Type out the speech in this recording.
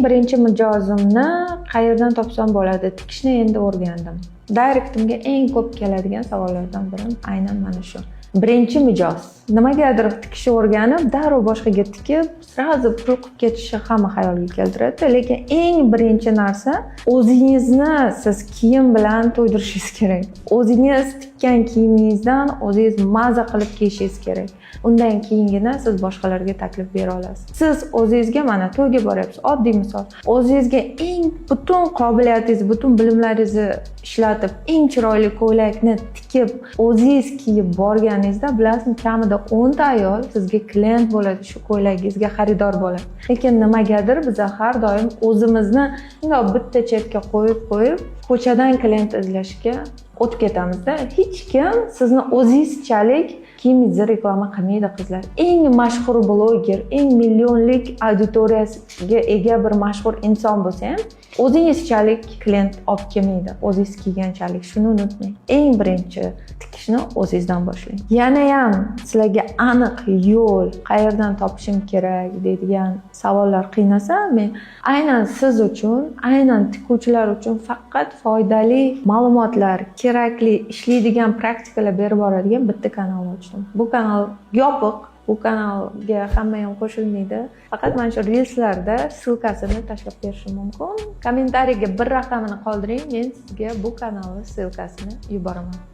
birinchi mijozimni qayerdan topsam bo'ladi, tikishni endi o'rgandim. Directimga eng ko'p keladigan savollardan biri aynan mana shu. Birinchi mijoz. Nimagadir tikishni o'rganib, darrov boshqaga tikib, srazu pul qilib ketishi hamma xayolga keltiradi, lekin eng birinchi narsa o'zingizni siz kiyim bilan to'ydirishingiz kerak. O'zingiz tikkan kiyimingizdan o'zingiz maza qilib kiyishingiz kerak. Undan keyingina siz boshqalarga taklif bera olasiz. Siz o'zingizga mana to'yga boryapsiz, oddiy misol. O'zingizga eng butun qobiliyatingiz, butun bilimlaringizni ishlatib, eng chiroyli ko'ylakni tikib, o'zingiz kiyib borganingizda bilasizmi, kamida 10 ta ayol sizga klient bo'ladi, shu ko'ylagingizga xaridor bo'ladi. Lekin nimagadir biz har doim o'zimizni bitta chetga qo'yib, ko'chadan klient izlashga o'tib ketamizda. Hech kim sizni o'zingizchalik kiyimingizni reklama qilmaydi qizlar. Eng mashhur bloger, eng millionlik auditoriyasiga ega bir mashhur inson bo'lsa ham o'zingizchalik klient olib kelmaydi. O'zingiz kiyganchalik, shuni unutmang. Eng birinchi tikishni o'zingizdan boshlang. Yana ham sizlarga aniq yo'l, qayerdan topishim kerak deydigan savollar qiynasa, men aynan siz uchun, aynan tikuvchilar uchun faqat foydali ma'lumotlar, kerakli, ishlaydigan praktikalar berib boradigan bitta kanal ochdim. Bu kanal yopiq. Bu kanalga hamma ham qo'shilmaydi. Faqat mana shu reelslarda silkasini tashlab berishim mumkin. Kommentariyaga bir raqamini qoldiring, men sizga bu kanalning silkasini yuboraman.